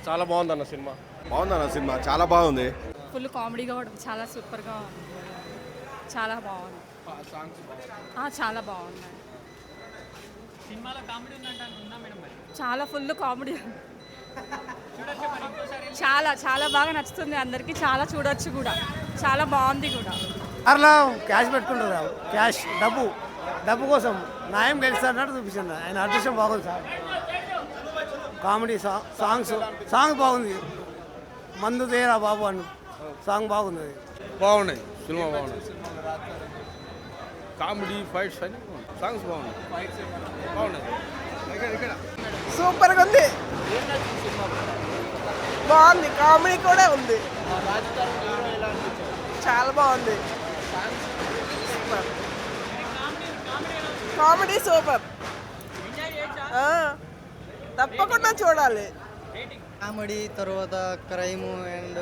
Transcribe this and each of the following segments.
చాలా బాగుందన్న సినిమా. చాలా బాగుంది. ఫుల్ కామెడీగా కూడా చాలా సూపర్గా ఉంది. చాలా బాగుంది. చాలా బాగున్నాయి. చాలా ఫుల్ కామెడీ. చాలా చాలా బాగా నచ్చుతుంది అందరికీ. చాలా చూడొచ్చు కూడా. చాలా బాగుంది కూడా. అట్లా క్యాష్ పెట్టుకుంటారు. క్యాష్ డబ్బు కోసం న్యాయం గెలుస్తారన్నట్టు చూపించింది. ఆయన అదృష్టం బాగుంది సార్. కామెడీ సాంగ్ బాగుంది. మందు తేరా బాబు అని సాంగ్ బాగుంది. బాగున్నాయి. సినిమా బాగున్నాయి. కామెడీ ఫైట్స్ అని సాంగ్స్ బాగున్నాయి. సూపర్గా ఉంది. బాగుంది. కామెడీ కూడా ఉంది. చాలా బాగుంది. Comedy super. తప్పకుండా చూడాలి. కామెడీ తర్వాత క్రైమ్ అండ్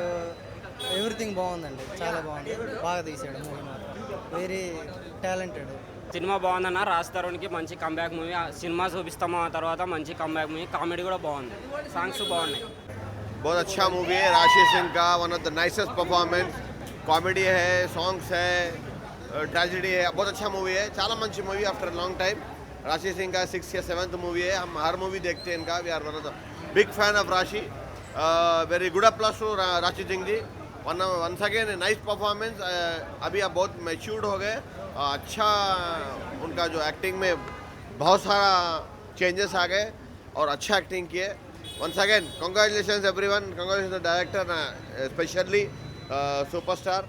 ఎవ్రీథింగ్ బాగుందండి. చాలా బాగుంది. బాగా తీసాడు మూవీ మాత్రం. Very talented. సినిమా బాగుందన్న. రాజ్ తరుణ్కి మంచి కంబ్యాక్ మూవీ. సినిమా చూపిస్తాము ఆ తర్వాత మంచి కంబ్యాక్ మూవీ. కామెడీ కూడా బాగుంది. సాంగ్స్ బాగున్నాయి. बहुत अच्छा मूवी है. राशि सिंह का one of the nicest performance. Comedy है, सॉन्ग्स है, ट्रेजेडी है. बहुत अच्छा मूवी है. చాలా మంచి మూవీ आफ्टर लॉन्ग टाइम. राशि सिंह का 6th या 7th मूवी है. हम हर मूवी देखते हैं इनका. We are one of the big fan of Rashi. Very good applause to Rashi Singh ji. Once again nice performance. अभी आप बहुत मैच्योर्ड हो गए. अच्छा उनका जो एक्टिंग में बहुत सारा चेंजेस आ गए और अच्छा एक्टिंग किए. Once again congratulations everyone. Congratulations director specially superstar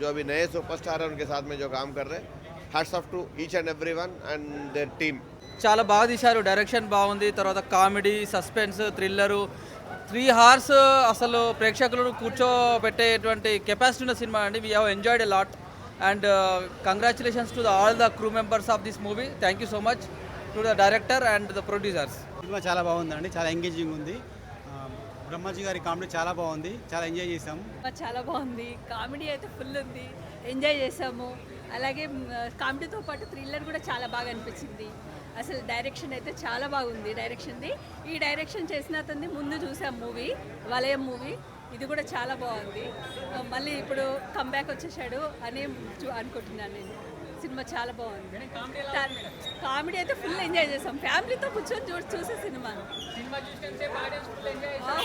जो अभी नए सुपरस्टार हैं उनके साथ में जो काम कर रहे हैं. Hats off to each and everyone and there team. చాలా బాగా తీశారు. డైరెక్షన్ బాగుంది. తర్వాత కామెడీ, సస్పెన్స్, థ్రిల్లరు 3 hours అసలు ప్రేక్షకులను కూర్చోబెట్టేటువంటి కెపాసిటీ ఉన్న సినిమా అండి. We have enjoyed a lot and congratulations to all the crew members of this movie. Thank you so much to the director and the producers. Cinema చాలా బాగుందండి. చాలా engaging ఉంది. బ్రహ్మాజీ గారి comedy చాలా బాగుంది. చాలా ఎంజాయ్ చేసాము. చాలా బాగుంది. కామెడీ అయితే ఫుల్ ఉంది. ఎంజాయ్ చేసాము. అలాగే కామెడీతో పాటు థ్రిల్లర్ కూడా చాలా బాగా అనిపించింది. అసలు డైరెక్షన్ అయితే చాలా బాగుంది. డైరెక్షన్ది ఈ డైరెక్షన్ చేసిన అతన్ని ముందు చూసాం మూవీ వలయం మూవీ. ఇది కూడా చాలా బాగుంది. మళ్ళీ ఇప్పుడు కంబ్యాక్ వచ్చేసాడు అని అనుకుంటున్నాను నేను. సినిమా చాలా బాగుంది. కామెడీ అయితే ఫుల్ ఎంజాయ్ చేసాం. ఫ్యామిలీతో కూర్చొని చూసే సినిమాను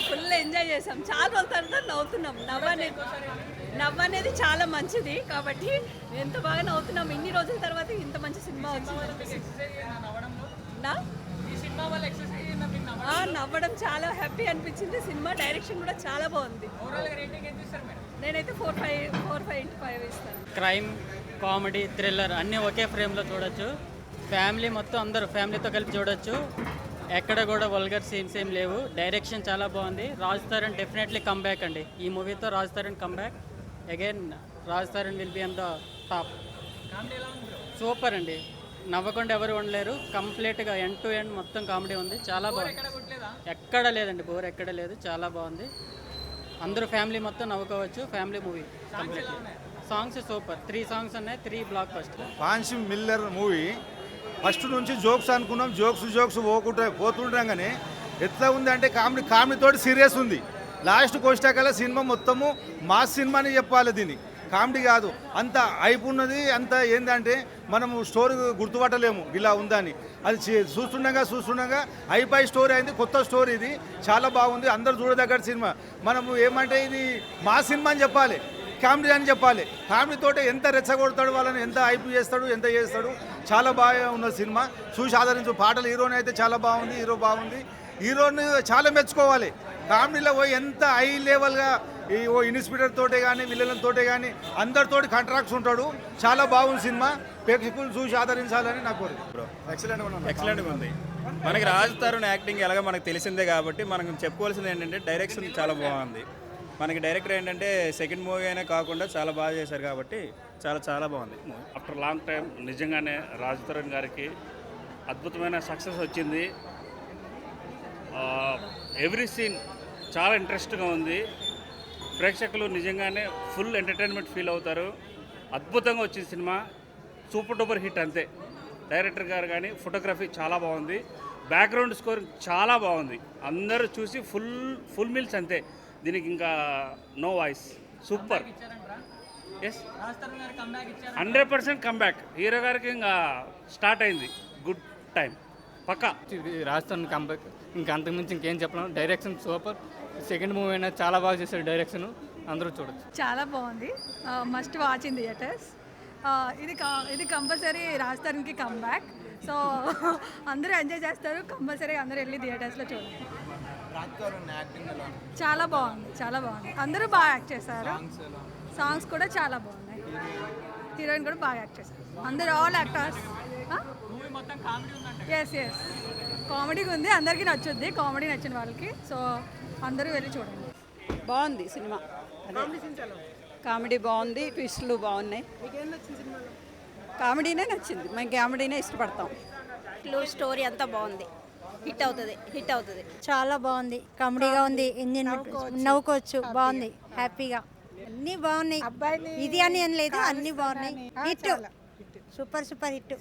ఫుల్ ఎంజాయ్ చేసాం. చాలా రోజుల తర్వాత నవ్వుతున్నాం. నవ్వనేది చాలా మంచిది కాబట్టి ఎంత బాగా నవ్వుతున్నాం. ఇన్ని రోజుల తర్వాత ఇంత మంచి సినిమా వచ్చింది. నవ్వడం చాలా హ్యాపీ అనిపించింది. సినిమా డైరెక్షన్ కూడా చాలా బాగుంది. నేనైతే 4.5 ఇస్తాను. క్రైమ్, కామెడీ, థ్రిల్లర్ అన్నీ ఒకే ఫ్రేమ్లో చూడొచ్చు. ఫ్యామిలీ మొత్తం అందరూ ఫ్యామిలీతో కలిపి చూడొచ్చు. ఎక్కడ కూడా వల్గర్ సీన్స్ ఏం లేవు. డైరెక్షన్ చాలా బాగుంది. రాజ్ తరుణ్ డెఫినెట్లీ కంబ్యాక్ అండి. ఈ మూవీతో Raj Tarun comeback. Again Raj Tarun will be on the top. Super అండి. నవ్వకుండా ఎవరు ఉండలేరు. కంప్లీట్గా ఎండ్ టు ఎండ్ మొత్తం కామెడీ ఉంది. చాలా బాగుంది. ఎక్కడ లేదండి, బోర్ ఎక్కడ లేదు. చాలా బాగుంది. అందరూ ఫ్యామిలీ మొత్తం నవ్వుకోవచ్చు. Family movie completely. Songs super. 3 songs ఉన్నాయి. 3 blockbuster. Paanch Minar movie first నుంచి జోక్స్ అనుకున్నాం. జోక్స్ పోతుంటాం కానీ ఎట్లా ఉంది అంటే కామెడీతోటి సీరియస్ ఉంది. లాస్ట్కి వచ్చాకల్లా సినిమా మొత్తము మాస్ సినిమా అని చెప్పాలి. దీన్ని కామెడీ కాదు. అంత హైప్ ఉన్నది. అంత ఏంటంటే మనము స్టోరీ గుర్తుపట్టలేము ఇలా ఉందని. అది చూస్తుండగా హైపై స్టోరీ అయింది. కొత్త స్టోరీ ఇది. చాలా బాగుంది. అందరు చూడదగ్గ సినిమా. మనము ఏమంటే ఇది మా సినిమా అని చెప్పాలి, కామెడీ అని చెప్పాలి. కామెడీతోటి ఎంత రెచ్చగొడతాడు, వాళ్ళని ఎంత హైప్ చేస్తాడు, ఎంత చేస్తాడు. చాలా బాగా ఉన్న సినిమా. చూసి ఆదరించు. పాటలు హీరోని అయితే చాలా బాగుంది. హీరో బాగుంది. హీరోని చాలా మెచ్చుకోవాలి. కామెడీలో పోయి ఎంత హై లెవెల్గా ఓ ఇన్స్పిరేటర్ తోటే కానీ విలన్లతోటే కానీ అందరితోటి కాంట్రాక్ట్స్ ఉంటాడు. చాలా బాగుంది సినిమా. ప్రేక్షకులు చూసి ఆదరించాలని నా కోరిక. ఎక్సలెంట్గా ఉంది. మనకి రాజ్ తరుణ్ యాక్టింగ్ ఎలాగో మనకు తెలిసిందే కాబట్టి మనం చెప్పుకోవాల్సింది ఏంటంటే డైరెక్షన్ చాలా బాగుంది. మనకి డైరెక్టర్ ఏంటంటే సెకండ్ మూవీ అయినా కాకుండా చాలా బాగా చేశారు కాబట్టి చాలా బాగుంది. ఆఫ్టర్ లాంగ్ టైం నిజంగానే రాజ్ తరుణ్ గారికి అద్భుతమైన సక్సెస్ వచ్చింది. ఎవ్రీ సీన్ చాలా ఇంట్రెస్ట్గా ఉంది. ప్రేక్షకులు నిజంగానే ఫుల్ ఎంటర్టైన్మెంట్ ఫీల్ అవుతారు. అద్భుతంగా వచ్చింది సినిమా. సూపర్ డూపర్ హిట్ అంతే. డైరెక్టర్ గారు కానీ ఫోటోగ్రఫీ చాలా బాగుంది. బ్యాక్గ్రౌండ్ స్కోర్ చాలా బాగుంది. అందరూ చూసి ఫుల్ మీల్స్ అంతే. దీనికి ఇంకా no voice. Super. Yes 100% comeback. Hero గారికి ఇంకా స్టార్ట్ అయింది. గుడ్ టైం పక్కా. రాజస్థాన్ కంబ్యాక్, ఇంకా అంతకుమించి ఇంకేం చెప్పలేం. Direction super. సెకండ్ మూవీ అయినా చాలా బాగా చేశారు డైరెక్షన్, అందరూ చూడొచ్చు. చాలా బాగుంది, మస్ట్ వాచ్ ఇన్ థియేటర్స్. ఇది కంపల్సరీ రాజస్థాన్కి కంబ్యాక్. సో అందరూ ఎంజాయ్ చేస్తారు. కంపల్సరీ అందరూ వెళ్ళి థియేటర్స్లో చూడండి. చాలా బాగుంది. అందరూ బాగా యాక్ట్ చేశారు. సాంగ్స్ కూడా చాలా బాగున్నాయి. హీరోయిన్ కూడా బాగా యాక్ట్ చేశారు. అందరూ ఆల్ యాక్టర్స్. ఎస్ కామెడీగా ఉంది. అందరికీ నచ్చుద్ది కామెడీ నచ్చిన వాళ్ళకి. సో అందరూ వెళ్ళి చూడండి. బాగుంది సినిమా. కామెడీ బాగుంది, ట్విస్టులు బాగున్నాయి. కామెడీనే నచ్చింది, మేము కామెడీనే ఇష్టపడతాం. స్టోరీ అంతా బాగుంది. హిట్ అవుతుంది. చాలా బాగుంది, కామెడీగా ఉంది, ఇంజిన్ నవ్వుకోవచ్చు, బాగుంది, హ్యాపీగా అన్నీ బాగున్నాయి. ఇది అని ఏం లేదు, అన్నీ బాగున్నాయి. Hit, super hit.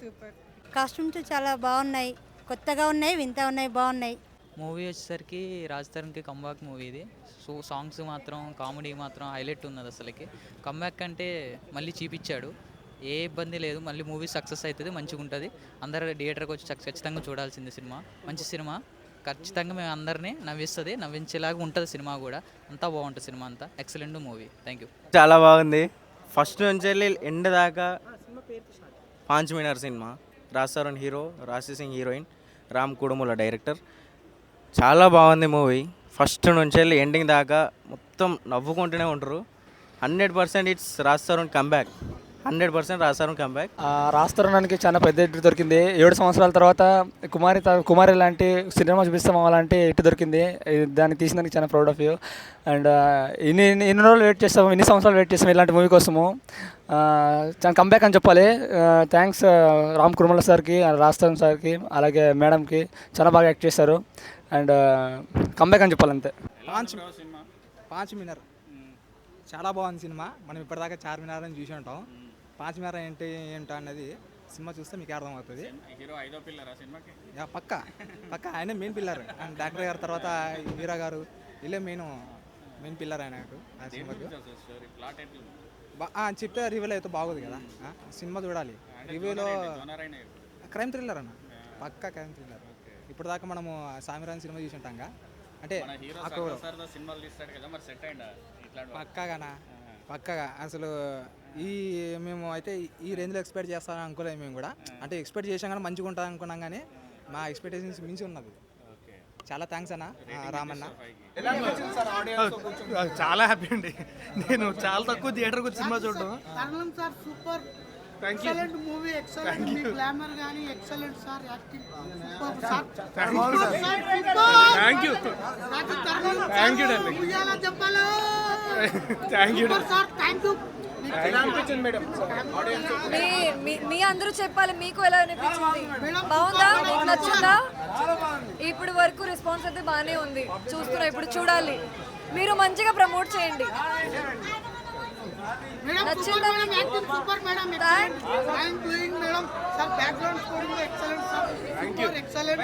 కాస్ట్యూమ్స్ చాలా బాగున్నాయి, కొత్తగా ఉన్నాయి, వింత ఉన్నాయి, బాగున్నాయి. మూవీ వచ్చేసరికి రాజస్థాన్కి కంబ్యాక్ మూవీ ఇది. సో సాంగ్స్ మాత్రం, కామెడీ మాత్రం హైలైట్ ఉన్నది. అసలుకి కంబ్యాక్ అంటే మళ్ళీ చూపించాడు. ఏ ఇబ్బంది లేదు, మళ్ళీ మూవీ సక్సెస్ అవుతుంది, మంచిగా ఉంటుంది. అందరూ థియేటర్కి వచ్చి ఖచ్చితంగా చూడాల్సింది సినిమా. మంచి సినిమా, ఖచ్చితంగా మేము అందరినీ నవ్వించేలాగా ఉంటుంది సినిమా కూడా. అంతా బాగుంటుంది సినిమా, అంతా ఎక్సలెంట్ మూవీ. Thank you. చాలా బాగుంది. ఫస్ట్ నుంచి వెళ్ళి ఎండ్ దాకా 5 minute cinema. Raj Tarun hero, రాశి సింగ్ హీరోయిన్, రామ్ కుడుముల డైరెక్టర్. చాలా బాగుంది మూవీ. ఫస్ట్ నుంచి వెళ్ళి ఎండింగ్ దాకా మొత్తం నవ్వుకుంటూనే ఉంటారు. 100% it's Raj Tarun comeback. 100% Raj Tarun comeback. Raj తరుణ్కి చాలా పెద్ద హిట్ దొరికింది. 7 సంవత్సరాల తర్వాత కుమారి లాంటి సినిమా చూపిస్తాం అలాంటి హిట్ దొరికింది. దాన్ని తీసినందుకు చాలా ప్రౌడ్ ఆఫ్ యూ. అండ్ ఇన్ని రోజులు వెయిట్ చేస్తాము, ఇన్ని సంవత్సరాలు వెయిట్ చేస్తాము ఇలాంటి మూవీ కోసము. చాలా కంబ్యాక్ అని చెప్పాలి. థ్యాంక్స్ రామ్ కుడుముల సార్కి, రాజ్ తరుణ్ సార్కి, అలాగే మేడంకి. చాలా బాగా యాక్ట్ చేశారు. అండ్ కంబ్యాక్ అని చెప్పాలి అంతే. 5 మినిట్ చాలా బాగుంది సినిమా. మనం ఇప్పటిదాకా 4 మినిట్ అని చూసి ఉంటాం. 5 మినిట్ ఏంటో అన్నది సినిమా చూస్తే మీకు అర్థమవుతుంది. పక్కా ఆయన మెయిన్ పిల్లర్. అండ్ డాక్టర్ గారి తర్వాత హీరో గారు వీళ్ళే మెయిన్ పిల్లర్ ఆయనకు ఆ సినిమాకి. చెప్తే రివ్యూలో అయితే బాగోదు కదా, సినిమా చూడాలి. రివ్యూలో క్రైమ్ థ్రిల్లర్ అన్న, పక్కా క్రైమ్ థ్రిల్లర్. ఇప్పటిదాకా మనము సామిరాన్ సినిమా చూసి ఉంటాంగా, అంటే పక్కాగా అసలు మేము అయితే ఈ రేంజ్లో ఎక్స్పెక్ట్ చేస్తామని అనుకోలేదు మేము కూడా. అంటే ఎక్స్పెక్ట్ చేసాం కానీ మంచిగా ఉంటుంది అనుకున్నాం, కానీ మా ఎక్స్పెక్టేషన్స్ మించి ఉన్నది. చాలా థ్యాంక్స్ అన్న రామన్న. చాలా హ్యాపీ అండి. నేను చాలా తక్కువ థియేటర్కి వచ్చి సినిమా చూడడం. Super, excellent movie, excellent glamour గానీ excellent sir, acting super sir. Thank you చెప్పాలి. Sir thank you. మీ అందరూ చెప్పాలి, మీకు ఎలా అనిపించింది? బాగుందా? మీకు నచ్చిందా? ఇప్పుడు వరకు రెస్పాన్స్ అయితే బాగానే ఉంది. చూస్తున్నా, ఇప్పుడు చూడాలి. మీరు మంచిగా ప్రమోట్ చేయండి. నచ్చిందా? Super madam, madam sir. Background scoring excellent sir, excellent.